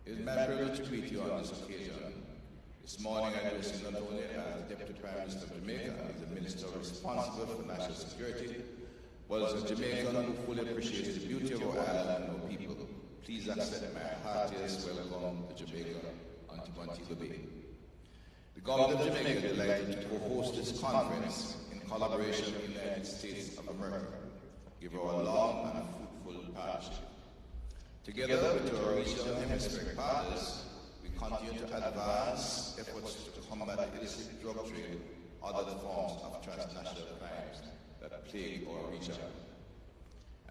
It is my privilege to greet you on this occasion. This morning I address you not only as Deputy Prime Minister of Jamaica and as the Minister responsible for national security, but as a Jamaican who fully appreciates the beauty of our island and our people. Please accept my heartiest welcome to Jamaica and to Montego Bay. The government of Jamaica is delighted to co-host this conference in collaboration with the United States of America, give our long and fruitful partnership. Together with our regional hemispheric partners, we continue to advance efforts to combat the illicit drug trade and other forms of transnational crimes that plague our region.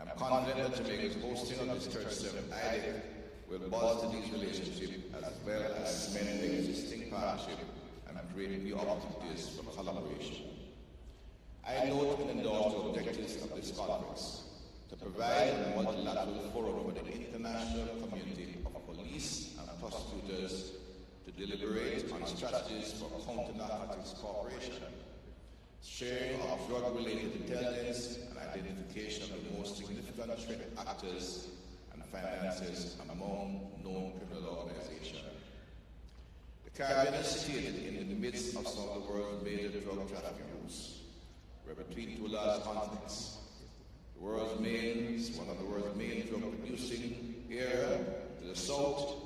I'm confident that Jamaica's hosting of this 37th IDEC will bolster these relationships as well as cement the existing partnership and create new opportunities for collaboration. I note and endorse the objectives of this conference to provide a multilateral forum for the international community of police and prosecutors to deliberate on strategies for counter-narcotics cooperation, sharing of drug-related intelligence and identification of the most significant threat actors and financiers among known criminal organizations. The Caribbean is situated in the midst of some of the world's major drug trafficking routes. We're between two large continents. One of the world's main drug-producing area to the south,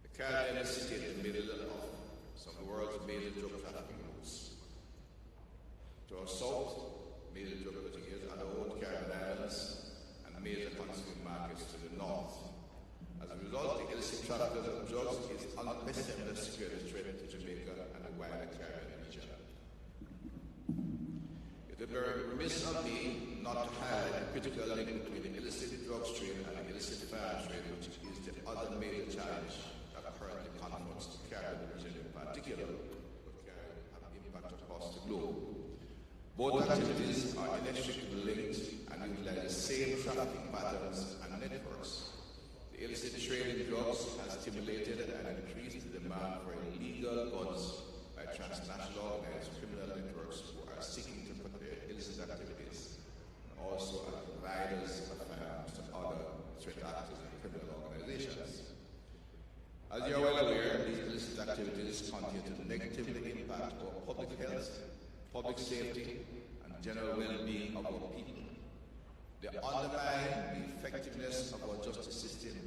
the Caribbean is situated in the middle of some of the world's major drug trafficking routes. To our south, major drug trafficking areas are the old Caribbean islands and major consuming markets to the north. As a result, the illicit traffickers of drugs is an unprecedented security threat to Jamaica and the wider Caribbean region. It would be remiss of me not to highlight the critical link between the illicit drugs trade and the illicit firearms trade, which is the other major challenge that currently confronts the Caribbean region in particular, but can have impact across the globe. Both activities are inextricably linked and utilize the same trafficking patterns and networks. The illicit trade in drugs has stimulated and increased the demand for illegal goods by transnational organized criminal networks who are seeking to put their illicit activities and also as providers of firearms to other threat actors and criminal organizations. As you are well aware, these illicit activities continue to negatively impact our public health, public safety, and general well-being of our people. They undermine the effectiveness of our justice system,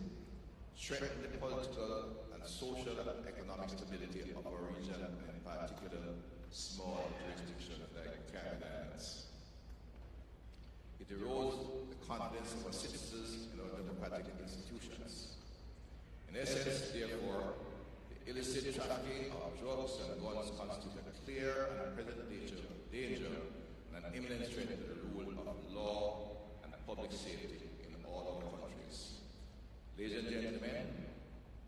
threaten the political and social and economic stability of our region, and in particular, small jurisdictions like Caribbean islands. It erodes the confidence of our citizens in our democratic institutions. In essence, therefore, the illicit trafficking of drugs and guns constitute a clear and present danger and an imminent threat to the rule of law and public safety in all our countries. Ladies and gentlemen,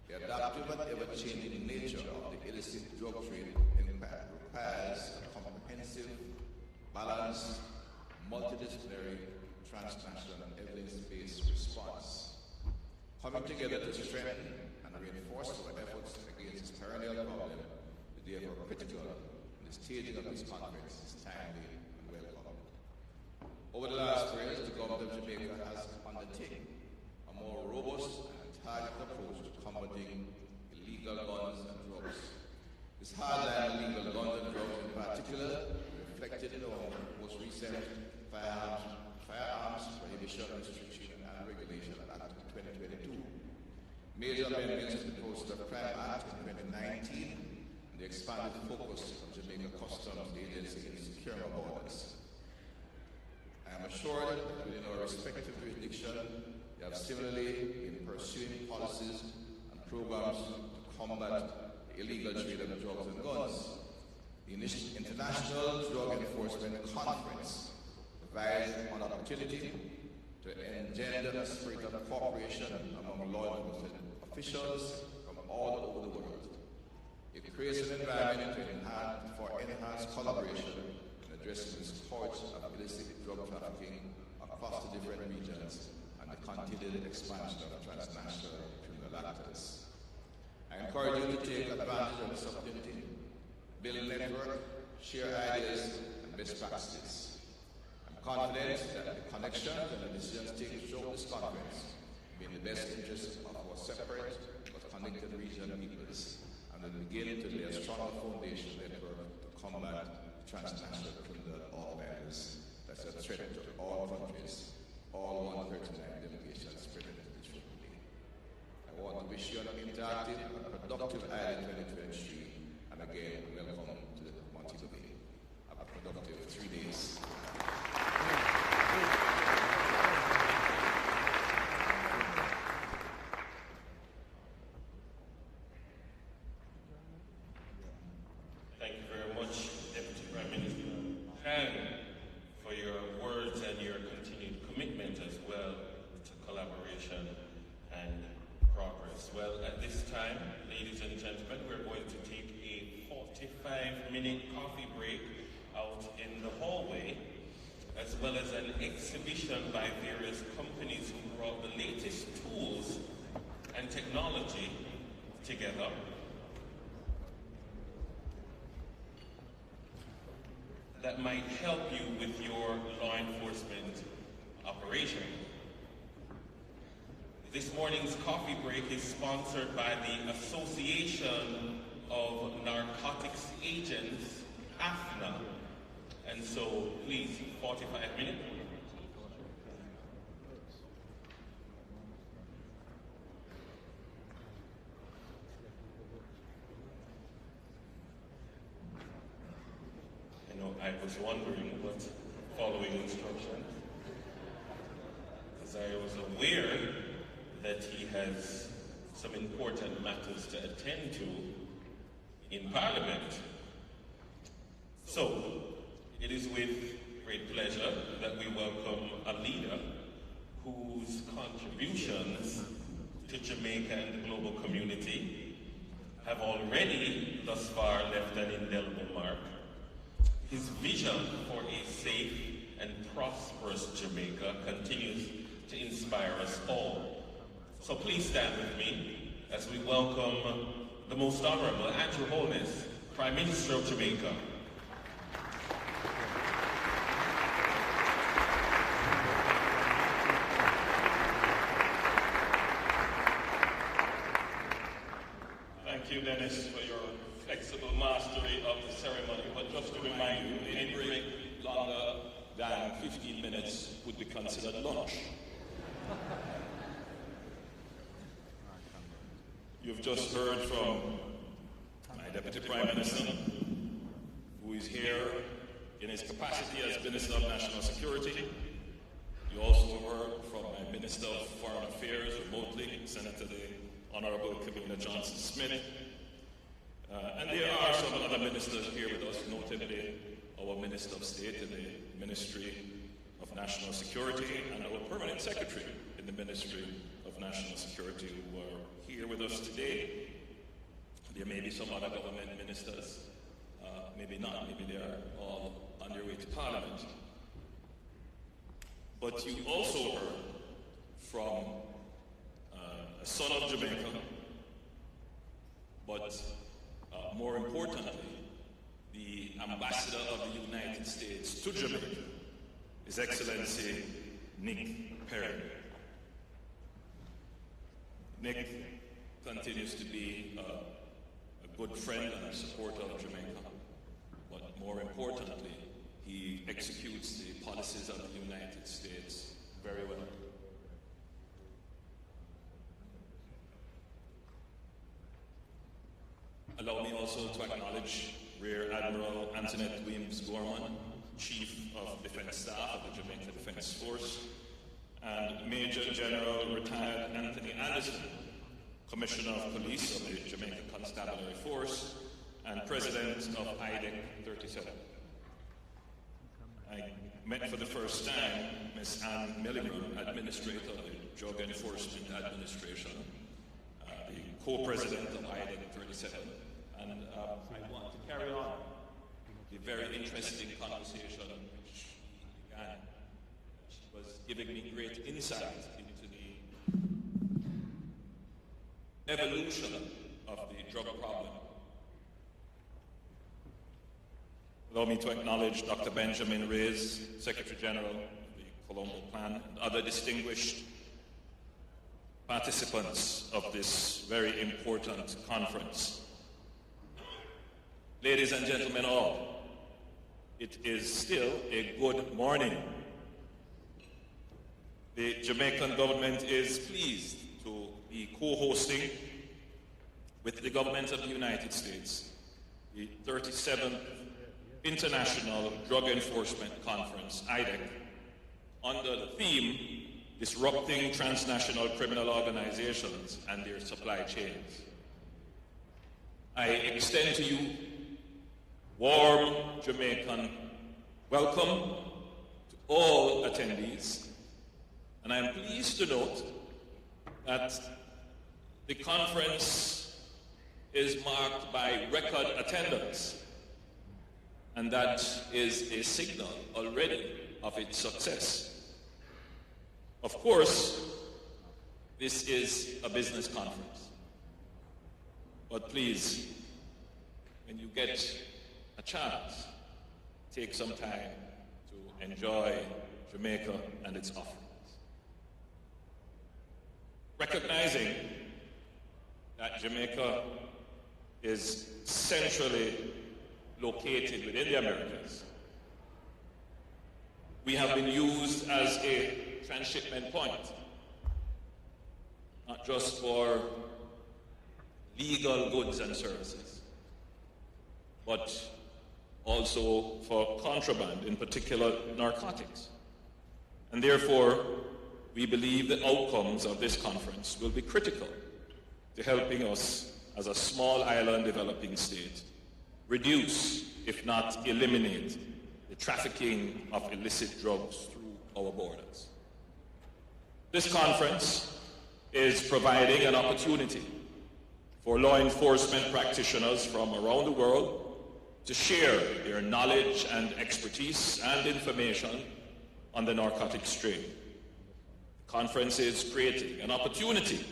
the adaptive and ever-changing nature of the illicit drug trade requires a comprehensive, balanced, multidisciplinary, transnational, and evidence-based response. Coming together to strengthen and reinforce our efforts against this perennial problem is therefore critical, and the staging of this conference is timely and welcome. Over the last years, the government of Jamaica has undertaken a more robust and targeted approach to combating illegal guns and drugs. This hardline illegal guns and drugs in particular reflected in our most recent firearms prohibition, restriction, and regulation Act of 2022. Major amendments to the Postal Crime Act in 2019 and the expanded focus of Jamaica Customs Agency in securing our borders. I am assured that within our respective jurisdiction, we have similarly been pursuing policies and programs to combat the illegal trade of drugs and guns. The International Drug Enforcement Conference provides an opportunity to engender a spirit of cooperation among law enforcement officials from all over the world. It creates an environment for enhanced collaboration in addressing the scourge of illicit drug trafficking across the different regions and the continued expansion of transnational criminal actors. I am encourage you to take advantage of this opportunity, build a network, share ideas and best practices. I'm confident that the connections and the decisions taken throughout this conference will be in the best interest of our separate but connected regional peoples and will begin to lay a stronger foundation network to combat transnational criminal organizers that's a threat to all countries, all 139 delegations spread into this republic. I want to wish you an interactive and productive IDEC 2023, and again, welcome to the Montego Bay. Have a productive 3 days. Thank you very much, Deputy Prime Minister, and for your words and your continued commitment as well to collaboration and progress. Well, at this time, ladies and gentlemen, we're going to take a 45-minute coffee break out in the hallway, as well as an exhibition by various companies who brought the latest tools and technology together. That might help you with your law enforcement operation. This morning's coffee break is sponsored by the Association of Narcotics Agents, AFNA. And so, please, 45 minutes. I was wondering what following instructions, because I was aware that he has some important matters to attend to in Parliament. So, it is with great pleasure that we welcome a leader whose contributions to Jamaica and the global community have already thus far left an indelible mark. His vision for a safe and prosperous Jamaica continues to inspire us all. So please stand with me as we welcome the Most Honorable Andrew Holness, Prime Minister of Jamaica. Thank you, Dennis, for your flexible mastery of the ceremony. But just to remind you, any break longer than 15 minutes would be considered lunch. You've just heard from my Deputy Prime Minister, who is here in his capacity as Minister of National Security. You also heard from my Minister of Foreign Affairs remotely, Senator the Honorable Camilla Johnson-Smith. And there are some other ministers here with us, notably our Minister of State in the Ministry of National Security and our Permanent Secretary in the Ministry of National Security who are here with us today. There may be some other government ministers, maybe not, maybe they are all on their way to Parliament. But you also heard from a son of Jamaica, but more importantly, the Ambassador of the United States to Jamaica, His Excellency Nick Perry. Nick continues to be a good friend and a supporter of Jamaica, but more importantly, he executes the policies of the United States very well. Allow me also to acknowledge Rear Admiral Antoinette Weems-Gorman, Chief of Defense Staff of the Jamaica Defense Force, and Major General Retired Anthony Anderson, Commissioner of Police of the Jamaica Constabulary Force and President of IDEC 37. I met for the first time Ms. Anne Milligan, Administrator of the Drug Enforcement Administration, the co-president of IDEC 37. And I want to carry on the very interesting conversation which we began. She was giving me great insight into the evolution of the drug problem. Allow me to acknowledge Dr. Benjamin Reyes, Secretary General of the Colombo Plan, and other distinguished participants of this very important conference. Ladies and gentlemen all, it is still a good morning. The Jamaican government is pleased to be co-hosting with the government of the United States the 37th International Drug Enforcement Conference, IDEC, under the theme, Disrupting Transnational Criminal Organizations and Their Supply Chains. I extend to you warm Jamaican welcome to all attendees, and I am pleased to note that the conference is marked by record attendance, and that is a signal already of its success. Of course, this is a business conference, but please, when you get a chance, take some time to enjoy Jamaica and its offerings. Recognizing that Jamaica is centrally located within the Americas, we have been used as a transshipment point, not just for legal goods and services, but also for contraband, in particular narcotics. And therefore, we believe the outcomes of this conference will be critical to helping us, as a small island developing state, reduce, if not eliminate, the trafficking of illicit drugs through our borders. This conference is providing an opportunity for law enforcement practitioners from around the world to share their knowledge and expertise and information on the narcotics trade. The conference is creating an opportunity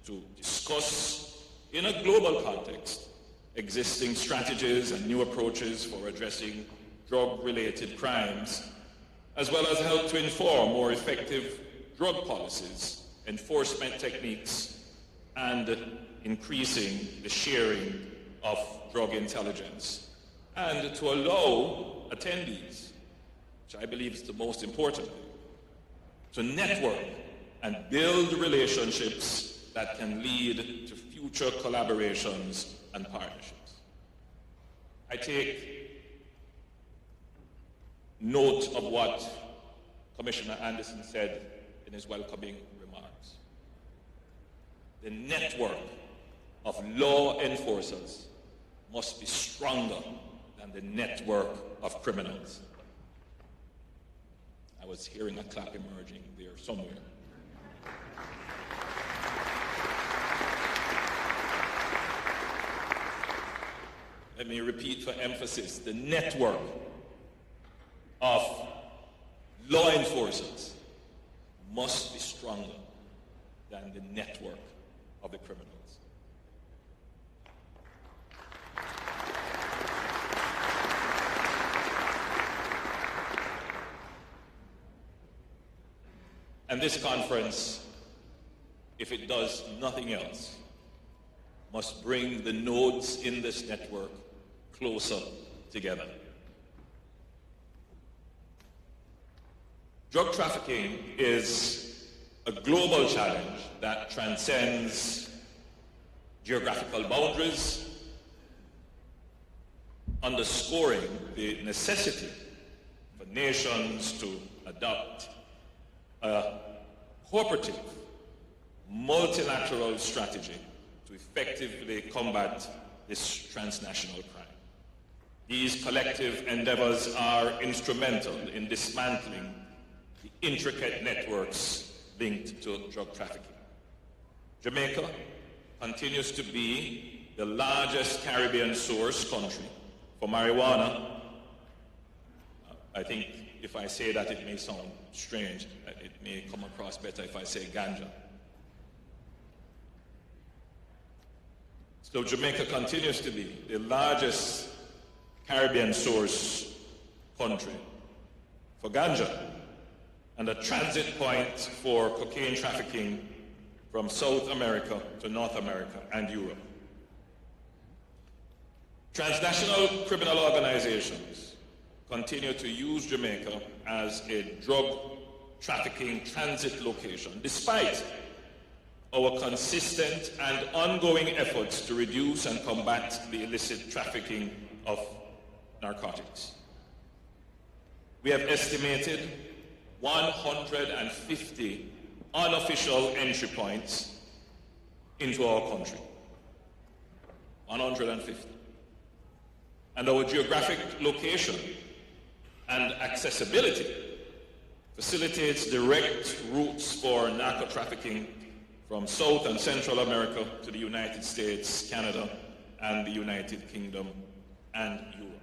to discuss, in a global context, existing strategies and new approaches for addressing drug-related crimes, as well as help to inform more effective drug policies, enforcement techniques, and increasing the sharing of drug intelligence, and to allow attendees, which I believe is the most important thing, to network and build relationships that can lead to future collaborations and partnerships. I take note of what Commissioner Anderson said in his welcoming remarks. The network of law enforcers must be stronger than the network of criminals. I was hearing a clap emerging there somewhere. Let me repeat for emphasis, the network of law enforcers must be stronger than the network of the criminals. And this conference, if it does nothing else, must bring the nodes in this network closer together. Drug trafficking is a global challenge that transcends geographical boundaries, underscoring the necessity for nations to adopt a cooperative, multilateral strategy to effectively combat this transnational crime. These collective endeavors are instrumental in dismantling the intricate networks linked to drug trafficking. Jamaica continues to be the largest Caribbean source country for marijuana. I think if I say that, it may sound strange. It may come across better if I say ganja. So Jamaica continues to be the largest Caribbean source country for ganja and a transit point for cocaine trafficking from South America to North America and Europe. Transnational criminal organizations continue to use Jamaica as a drug trafficking transit location, despite our consistent and ongoing efforts to reduce and combat the illicit trafficking of narcotics. We have estimated 150 unofficial entry points into our country. 150. And our geographic location and accessibility facilitates direct routes for narco trafficking from South and Central America to the United States, Canada, and the United Kingdom and Europe.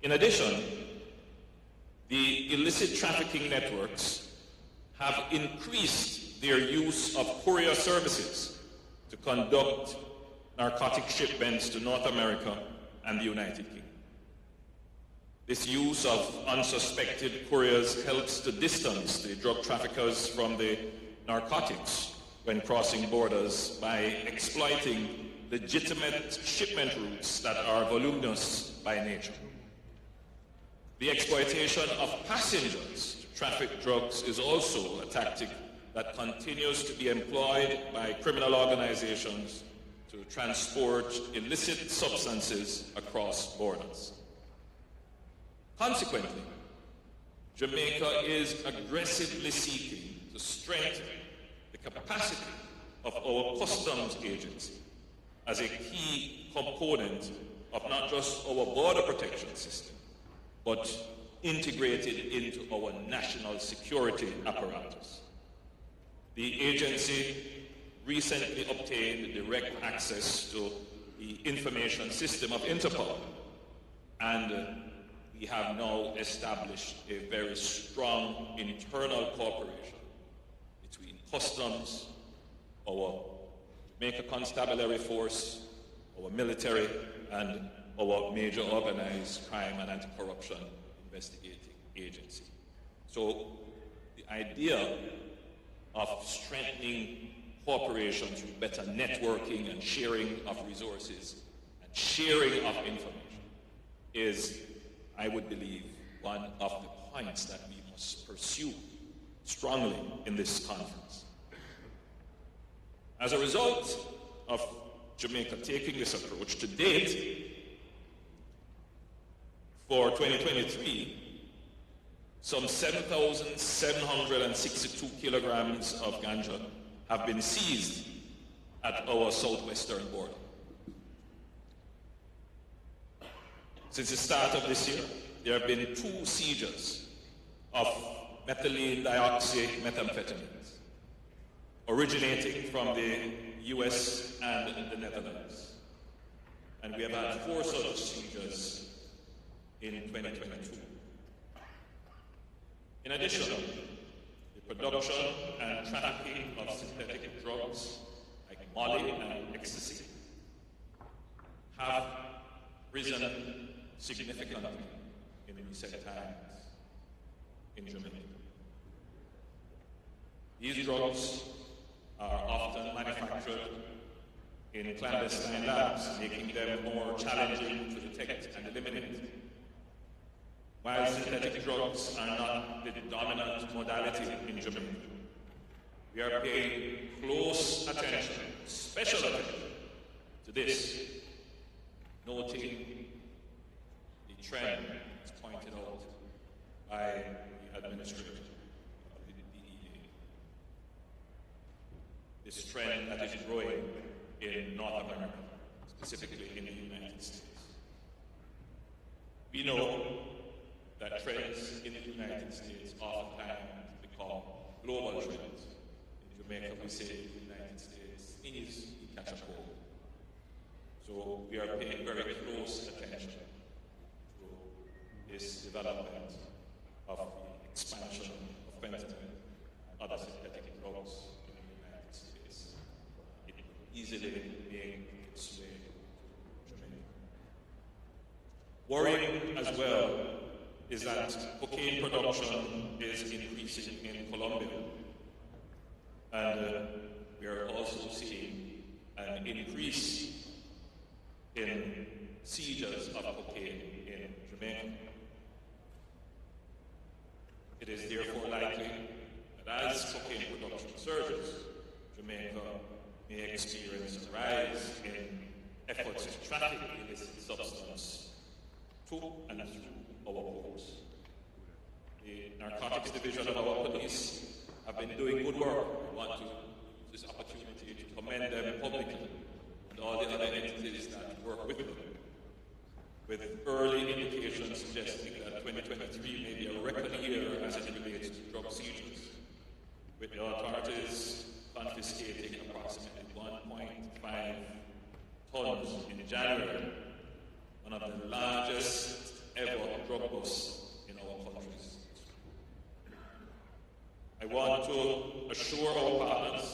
In addition, the illicit trafficking networks have increased their use of courier services to conduct narcotic shipments to North America and the United Kingdom. This use of unsuspected couriers helps to distance the drug traffickers from the narcotics when crossing borders by exploiting legitimate shipment routes that are voluminous by nature. The exploitation of passengers to traffic drugs is also a tactic that continues to be employed by criminal organizations to transport illicit substances across borders. Consequently, Jamaica is aggressively seeking to strengthen the capacity of our customs agency as a key component of not just our border protection system, but integrated into our national security apparatus. The agency recently obtained direct access to the information system of Interpol, and we have now established a very strong internal cooperation between customs, our Jamaica Constabulary Force, our military, and our major organized crime and anti-corruption investigating agency. So the idea of strengthening corporations with better networking and sharing of resources and sharing of information is, I would believe, one of the points that we must pursue strongly in this conference. As a result of Jamaica taking this approach, to date, for 2023, some 7,762 kilograms of ganja have been seized at our southwestern border. Since the start of this year, there have been 2 seizures of methylene dioxymethamphetamines originating from the US and the Netherlands. And we have had 4 such seizures in 2022. In addition, the production and trafficking of synthetic drugs like Molly and ecstasy have risen significantly in recent times in Jamaica. These drugs are often manufactured in clandestine labs, making them more challenging to detect and eliminate. While synthetic drugs are not the dominant modality in Jamaica, we are paying close attention, special attention to this, noting the trend as pointed out by the administrator of the DEA. This trend that is growing in North America, specifically in the United States. We know that trends in the United States oftentimes become global trends. In Jamaica, we say the United States is the catch-up-hold. So we are paying very close attention to this development of the expansion of fentanyl and other synthetic drugs in the United States. It easily make its way to Jamaica. Worrying as well is that cocaine production is increasing in Colombia. And we are also seeing an increase in seizures of cocaine in Jamaica. It is therefore likely that as cocaine production surges, Jamaica may experience a rise in efforts to traffic illicit substance to and through our ports. The Narcotics Division of our police have been doing good work. I want to use this opportunity to commend them publicly and all the other entities that work with them, with early indications suggesting that 2023 may be a record year as it relates to drug seizures, with the authorities confiscating approximately 1.5 tons in January, one of the largest ever drug busts in our countries. I want to assure our partners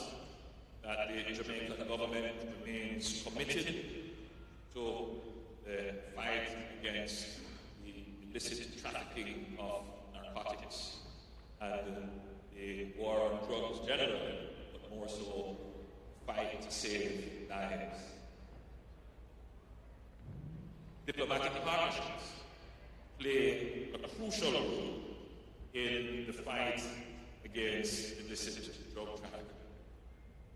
that the Jamaican government remains committed to the fight against the illicit trafficking of narcotics and the war on drugs generally, but more so fight to save lives. Diplomatic partnerships play a crucial role in the fight against illicit drug trafficking.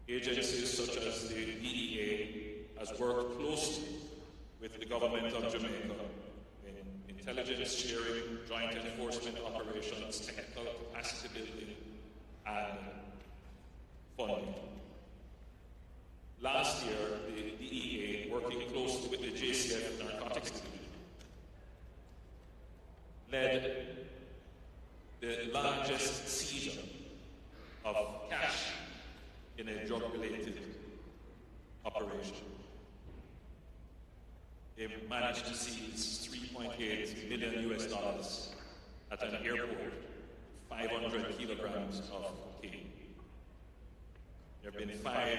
Agencies such as the DEA has worked closely with the government of Jamaica in intelligence sharing, joint enforcement operations, technical capacity building, and funding. Last year, the DEA, working closely with the JCF Narcotics Division, led the largest seizure of cash in a drug-related operation. They managed to seize $3.8 million at an airport, 500 kilograms of cocaine. There have been 5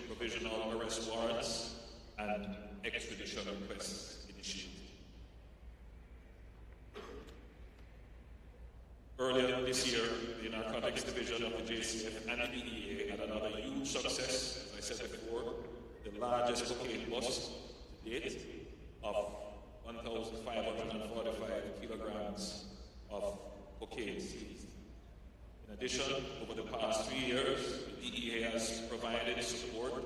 provisional arrest warrants and extradition requests initiated. Earlier this year, the Narcotics Division of the JCF and the DEA had another huge success, as I said before, the largest cocaine bust to date of 1,545 kilograms of cocaine seized. In addition, over the past 3 years, the DEA has provided support to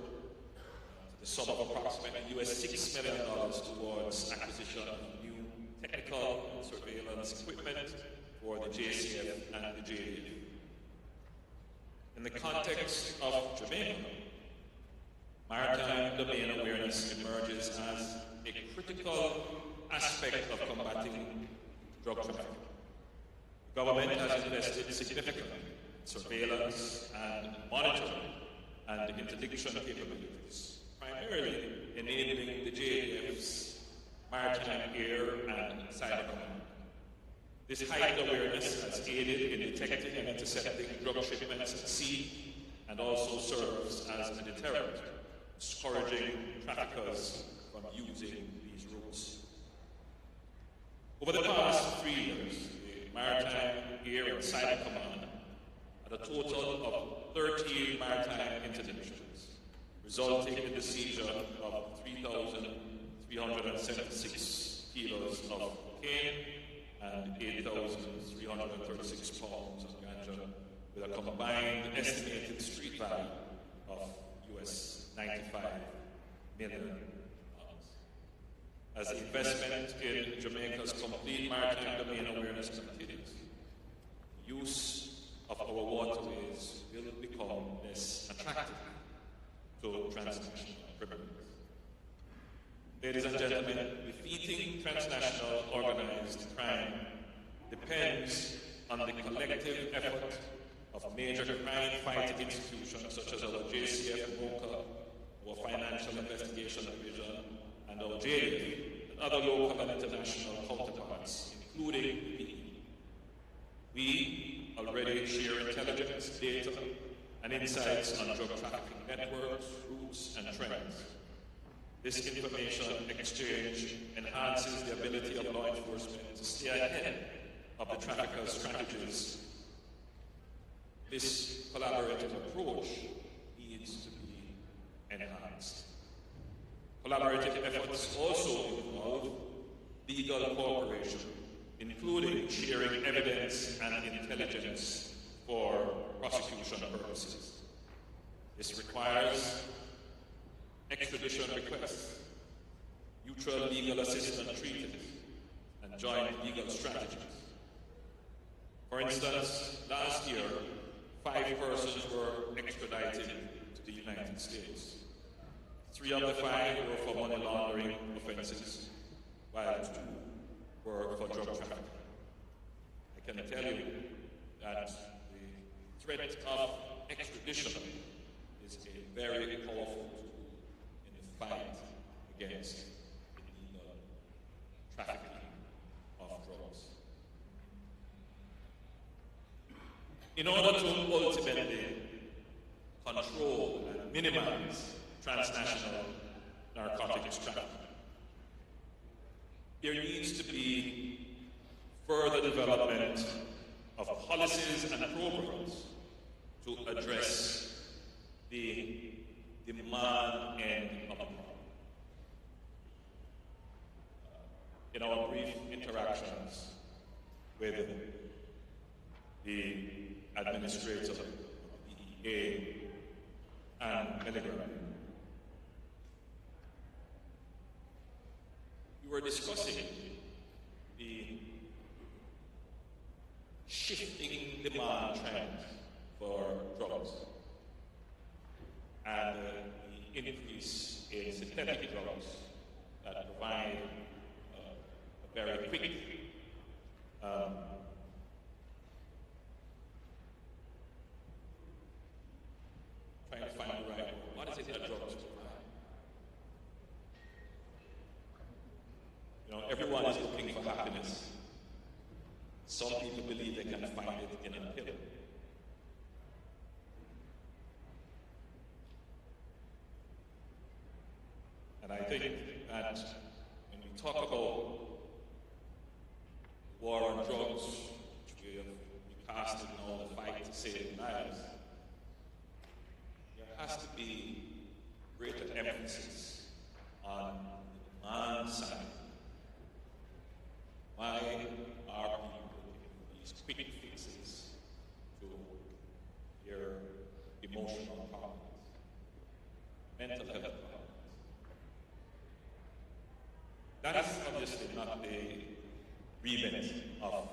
the sum of approximately $6 million towards acquisition of new technical and surveillance equipment for the JCF and the JDF. In the context of Jamaica, maritime domain awareness emerges as a critical aspect of combating drug trafficking. The government has invested significantly in surveillance and monitoring and interdiction capabilities, primarily enabling the JDF's maritime, air, and cyber command. This heightened awareness has aided in detecting and intercepting drug shipments at sea and also serves as a deterrent, discouraging traffickers from using these routes. Over the past 3 years, the Maritime, Air, and Cyber Command had a total of 13 maritime interdictions, resulting in the seizure of 3,376 kilos of cocaine and 8,336 pounds of ganja, with a combined estimated street value of $95 million. As the investment in Jamaica's complete maritime domain awareness continues, the use of our waterways will become less attractive to transnational criminals. Ladies and gentlemen, defeating transnational organized crime depends on the collective effort of major crime-fighting institutions such as our JCF, MOCA, our Financial Investigation Division, and our JDF, and other local and international counterparts, including the DEA. We already share intelligence, data, and insights on drug trafficking networks, routes, routes and trends. This information exchange enhances the ability of law enforcement to stay ahead of the traffickers' strategies. This collaborative approach needs to be enhanced. Collaborative efforts also involve legal cooperation, including sharing evidence and intelligence for prosecution purposes. This requires extradition requests, mutual legal assistance treaties, and joint legal strategies. For instance, last year, 5 persons were extradited to the United States. 3 of the 5 were for money laundering offenses, while 2 were for drug trafficking. I can tell you that the threat of extradition is a very powerful tool in the fight against illegal trafficking of drugs. In order to ultimately control and minimize transnational narcotics trafficking, there needs to be further development of policies and programs to address the demand end of the problem. In our brief interactions with the administrator of the DEA and Milligram, we were discussing the shifting demand trends for drugs and the increase in synthetic drugs that provide a very quick trying to find the right word. What is it that drugs provide? You know, everyone is looking for happiness. Some people believe they can find it in a pill. And I think that when we talk about war on drugs, which we have cast in all the fight to save lives, there has to be greater emphasis on the demand side. Why are people looking for these quick fixes to their emotional problems, mental health problems? That is obviously not the remit of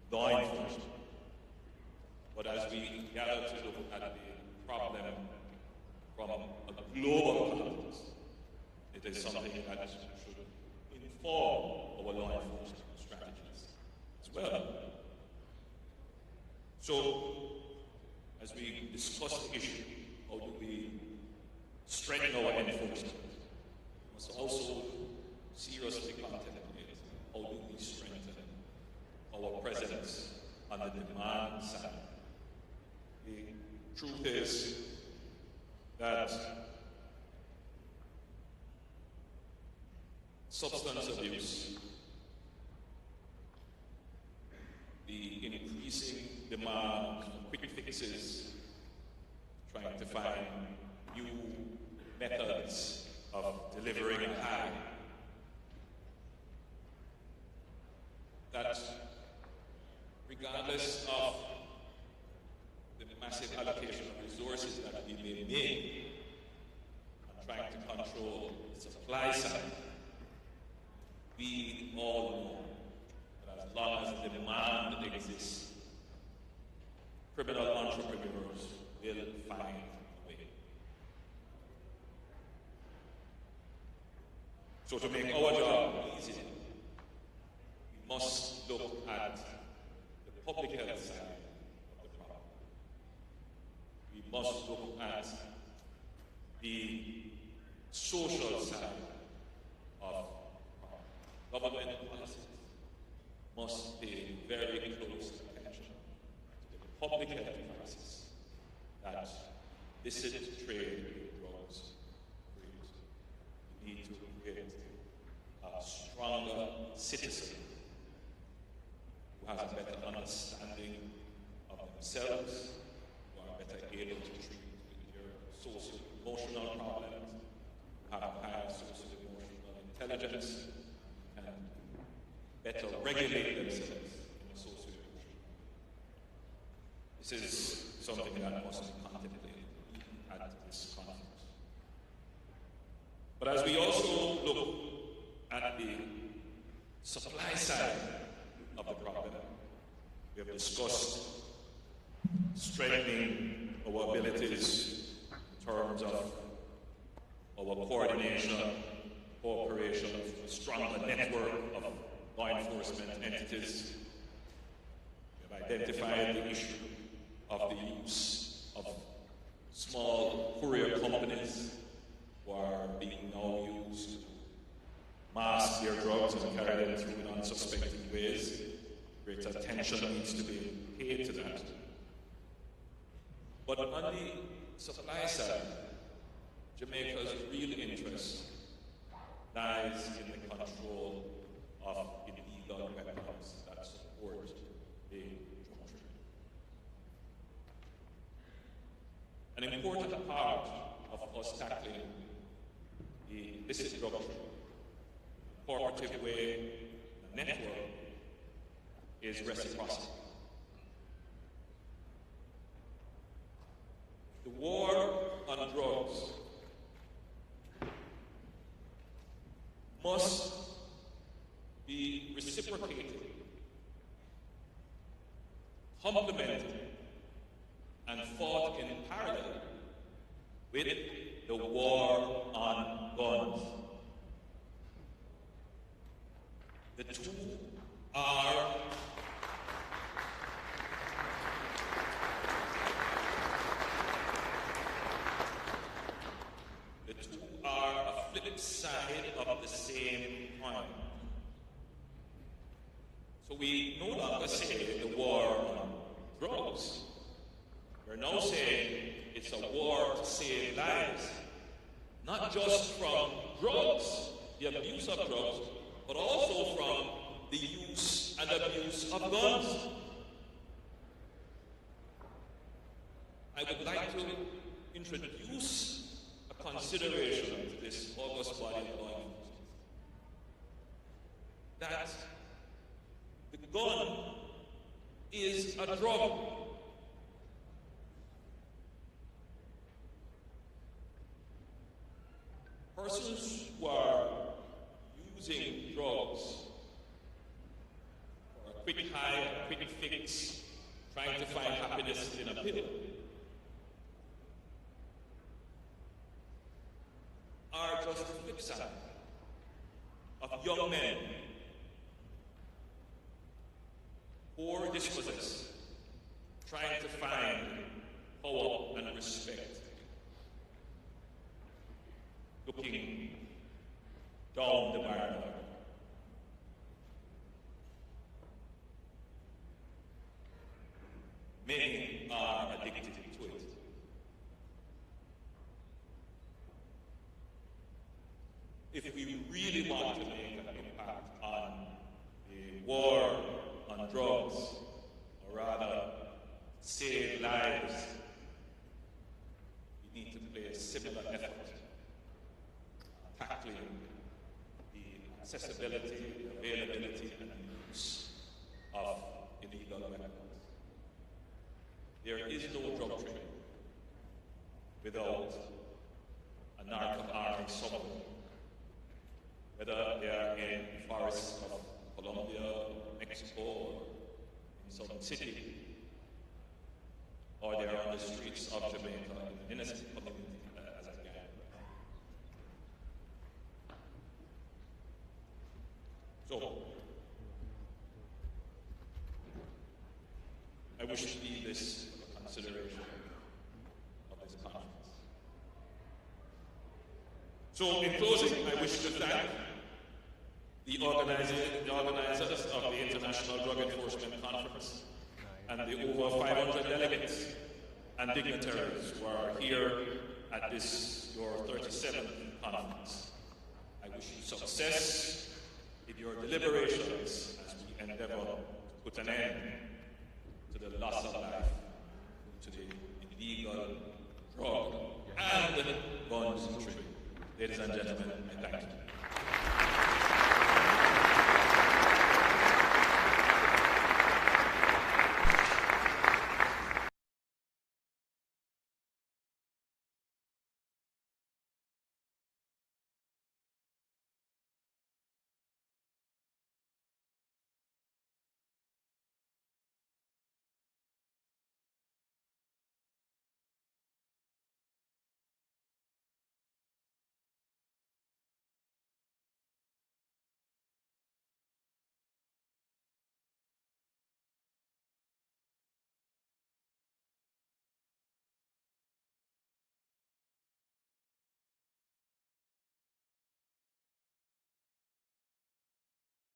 law enforcement. But as we gather to look at the problem from a global context, it is something that should inform our law enforcement strategies as well. So, as we discuss the issue, how do we strengthen our enforcement? We must also seriously contemplate how do we strengthen our presence on the demand side. The truth is that substance abuse, the increasing demand for quick fixes, trying to find new methods of delivering a high, that regardless of the massive allocation of resources that we may make on trying to control the supply side, we all know that as long as the demand exists, criminal entrepreneurs will find a way. So to make our job easier, we must look at the public health side of the problem. We must look at the social side of government policies. Must pay very close attention to the public health crisis that illicit trade in drugs citizen who has a better understanding of themselves, who are better able to treat their socio-emotional problems, who have higher socio-emotional intelligence, and better regulate themselves in a socio-emotional. This is something that must be contemplated at this conference. But as we also look at the supply side of the problem, we have discussed strengthening our abilities in terms of our coordination, cooperation, a stronger network of law enforcement entities. We have identified the issue of the use of small courier companies who are being now used to mask their drugs and carry them through in unsuspecting ways. Great attention needs to be paid to that. But on the supply side, Jamaica's real interest lies in the control of illegal weapons that support the drug trade. An important part of us tackling the illicit drug trade, cooperative way, the network, is reciprocity. The war on drugs must be reciprocated, complemented, and fought in parallel with the war on guns. The two are a flip side of the same coin. So we no longer say the war on drugs. We're now saying it's a war to save lives, not just from drugs, the abuse of drugs, but also from the use and abuse of guns. I would like to introduce a consideration to this august body of law enforcement. That the gun is a drug. Persons who are using drugs for a quick high, a quick fix, trying to find happiness in a pill, are just the flip side of young men, poor dispossessed, trying to find power and respect, looking down the barrel. Many are addicted to it. If we really want to make an impact on the war on drugs, or rather save lives, we need to play a similar effort tackling the accessibility, the availability, and the use of illegal weapons. There is no drug trade without a narco-army somewhere, whether they are in the forests of Colombia, Mexico, or in some city, or they are on the streets of Jamaica in an innocent community as a gang. So, I wish to leave this for consideration of this conference. So, in closing, I wish to thank the organizers of the International Drug Enforcement Conference and the over 500 delegates and dignitaries who are here at this, your 37th conference. I wish you success in your deliberations as we endeavor to put an end to the loss of life, to the illegal drug and guns trade. Ladies and gentlemen, I thank you.